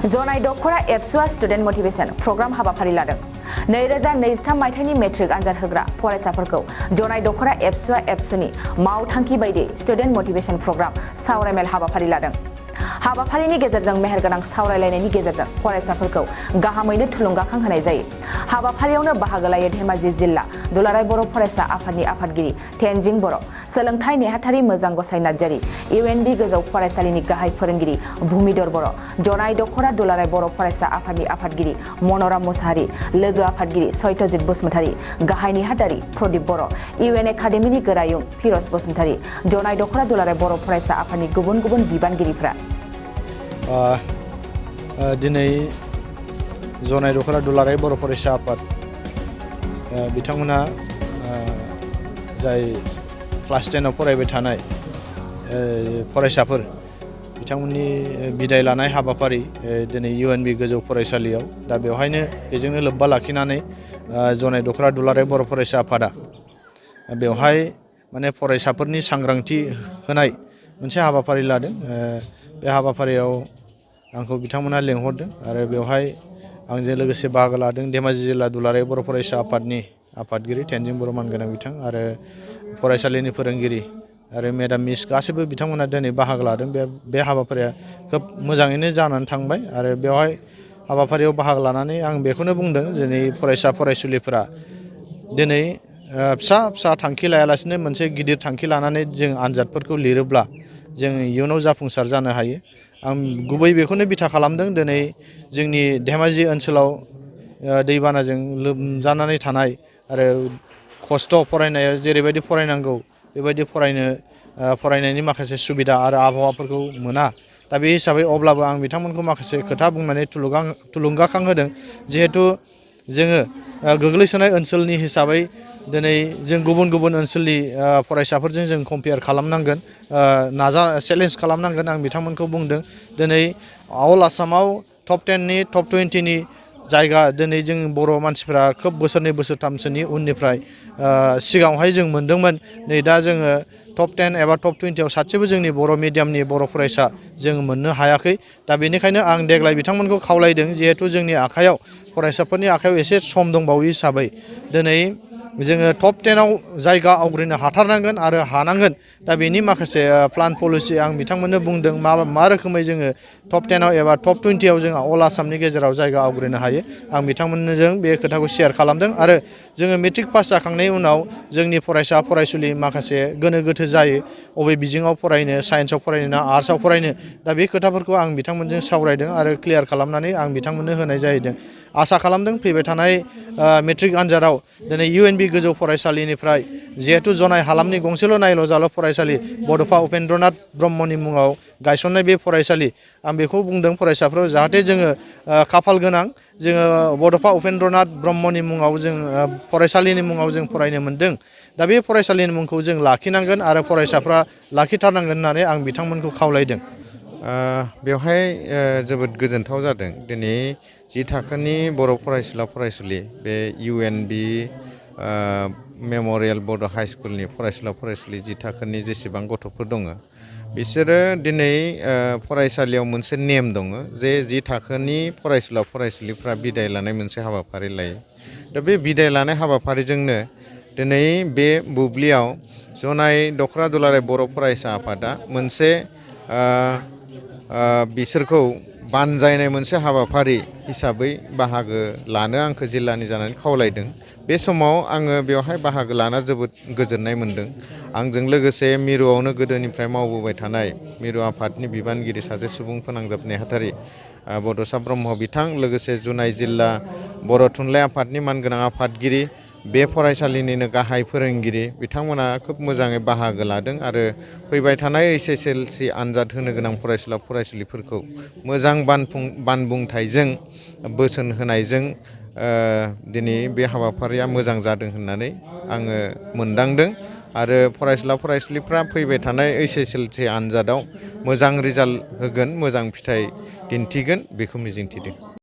जनाय दखरा एबसुआ student मटिभेशन programme हाबाफारि लादों। 2023 मायथाइनि मेट्रिक आनजाद होग्रा फरायसाफोरखौ जनाय दखरा एबसुआ एबसुनि मावथांखि बायदि स्टुडेन्ट मटिभेशन प्रग्राम सावरायमेल हाबाफारि लादों। हाबाफारिनि गेजेरजों मेहेरगोनां सावरायलायनायनि गेजेरजों फरायसाफोरखौ गाहामैनो थुलुंगाखां होनाय जायो। हाबाफारियावनो बाहागो लायो धेमाजि जिल्ला दुलाराय बर' फरायसा आफादनि आफादगिरि तेनजिं बर', सोलोंथाइ नेहाथारि मोजां गसाइ नार्जारि, इउएनबि गोजौ फरायसालिनि गाहाय फोरोंगिरि भुमिधर बर', जनाय दखरा दुलाराय बर' फरायसा आफादनि आफादगिरि मन'राम मुसाहारि, लोगो आफादगिरि सत्यजित बसुमतारि, गाहाय नेहाथारि प्रदीप बर', इउएन एकाडेमिनि गोरायुं फिरज बसुमतारि, जनाय दखरा दुलाराय बर' फरायसा आफादनि गुबुन गुबुन बिबानगिरिफ्रा दिनै जनाय दखरा दुलाराय बर' फरायसा आफाद बिथांमोना जाय क्लास 10 आव फरायबाय थानाय फरायसाफोर बिथांमोननि बिदाय लानाय हाबाफारि दिनै इउएनबि गोजौ फरायसालियाव दा बेवहायनो बेजोंनो लोब्बा लाखिनानै जनाय दखरा दुलाराय बर' फरायसा आफादा बेवहाय माने फरायसाफोरनि सांग्रांथि होनाय मोनसे हाबाफारि लादों। बे हाबाफारियाव आंखौ बिथांमोना लेंहरदों आरो बेवहाय आंजों लोगोसे बाहागो लादों धेमाजि जिल्ला दुलाराय बर' फरायसा आफादनि आफादगिरि तेनजिं बर' मानगोनां बिथां आरो फरायसालिनि फोरोंगिरि आरो मेडाम मिस गासैबो बिथांमोना दिनै बाहागो लादों। बे हाबाफारिया खोब मोजाङैनो जानानै थांबाय आरो बेवहाय हाबाफारियाव बाहागो लानानै आं बेखौनो बुंदों दिनै फरायसा फरायसुलिफोरा दिनै फिसा फिसा थांखि लायालासिनो मोनसे गिदिर थांखि लानानै जों आनजादफोरखौ लिरोब्ला जों इयुनाव जाफुंसार जानो हायो। आं गुबै बेखौनो बिथा खालामदों दिनै जोंनि धेमाजि ओनसोलाव दैबानाजों लोमजानानै थानाय आरो खस्थ' फरायनाया जेरैबायदि फरायनांगौ बेबायदि फरायनायनि माखासे सुबिदा आरो आबहावाफोरखौ मोना। दा बे हिसाबै अब्लाबो आं बिथांमोनखौ माखासे खोथा बुंनानै थुलुंगाखां होदों। जिहेथु जोङो गोग्लैसोनाय ओनसोलनि हिसाबै दिनै जों गुबुन गुबुन ओनसोलनि फरायसाफोरजों जों कम्पेयार खालामनांगोन, चेलेन्ज खालामनांगोन। आं बिथांमोनखौ बुंदों दिनै अल आसामाव टप 10 नि टप 20 नि जायगा दिनै जों बर' मानसिफ्रा खोब बोसोरनै बोसोरथामसोनि उननिफ्राय सिगाङावहाय जों मोनदोंमोन। नै दा जोङो टप 10 एबा टप 20 आव सासेबो जोंनि बर' मिडियामनि बर' फरायसा जों मोननो हायाखै। दा बेनिखायनो आं देग्लाय बिथांमोनखौ खावलायदों जिहेथु जोंनि आखायाव फरायसाफोरनि आखायाव एसे सम दंबावो हिसाबै दिनै जोङो टप 10 आव जायगा आवग्रिनो हाथारनांगोन आरो हानांगोन। दा बेनि माखासे प्लान पलिसि आं बिथांमोननो बुंदों मा रोखोमै जोङो टप 10 आव एबा टप 20 आव जोंहा अल आसामनि गेजेराव जायगा आवग्रिनो हायो। आं बिथांमोनजों बे खोथाखौ शेयार खालामदों आरो जोङो मेट्रिक पास जाखांनायनि उनाव जोंनि फरायसा फरायसुलि माखासे गोनो गोथो जायो बबे बिजोङाव फरायनो, साइन्सआव फरायनो ना आर्ट्सआव फरायनो। दा बे खोथाफोरखौ आं बिथांमोनजों सावरायदों आरो क्लियार खालामनानै आं बिथांमोननो होनाय जाहैदों। आसा खालामदों फैबाय थानाय मेट्रिक आनजादाव दिनै इउएनबि गोजौ फरायसालिनिफ्राय जिहेथु जनाय हालामनि गंसेल' नायल' जाल' फरायसालि बड'फा उपेन्द्रनाथ ब्रह्मनि मुङाव गायसननाय बे फरायसालि, आं बेखौ बुंदों फरायसाफोराव जाहाथे जोङो खाफाल गोनां जोङो बड'फा उपेन्द्रनाथ ब्रह्मनि मुङाव जों फरायसालिनि मुङाव जों फरायनो मोनदों। दा बे फरायसालिनि मुंखौ जों लाखिनांगोन आरो फरायसाफ्रा लाखिथारनांगोन होननानै आं बिथांमोनखौ खावलायदों। बेवहाय जोबोद गोजोनथाव जादों। दिनै जि थाखोनि बर' फरायसुला फरायसुलि बे इउएनबि मेम'रियेल बड' हाइ स्कुलनि फरायसुला फरायसुलि जि थाखोनि जेसेबां गथ'फोर दङ बिसोरो दिनै फरायसालियाव मोनसे नेम दङ जे जि थाखोनि फरायसुला फरायसुलिफ्रा बिदाय लानाय मोनसे हाबाफारि लायो। दा बे बिदाय लानाय हाबाफारिजोंनो दिनै बे बुब्लियाव जनाय दखरा दुलाराय बर' फरायसा आफादा मोनसे बिसोरखौ बानजायनाय मोनसे हाबाफारि हिसाबै बाहागो लानो आंखौ जिल्लानि जानानै खावलायदों। बे समाव आङो बेवहाय बाहागो लाना जोबोद गोजोननाय मोनदों। आंजों लोगोसे मिरुआवनो गोदोनिफ्राय मावबोबाय थानाय मिरु आफादनि बिबानगिरि सासे सुबुं फोनांजाब नेहाथारि बड'सा ब्रह्म बिथां, लोगोसे जुनाय जिल्ला बर' थुनलाइ आफादनि मानगोनां आफादगिरि, बे फरायसालिनिनो गाहाय फोरोंगिरि बिथांमोना खोब मोजाङै बाहागो लादों आरो फैबाय थानाय SSLC आनजाद होनो गोनां फरायसुला फरायसुलिफोरखौ मोजां बानबुंथाइजों बोसोन होनायजों दिनै बे हाबाफारिया मोजां जादों होननानै आङो मोनदांदों आरो फरायसुला फरायसुलिफ्रा फैबाय थानाय SSLC आनजादाव मोजां रिजाल्ट होगोन, मोजां फिथाइ दिन्थिगोन बेखौ मिजिंथिदों।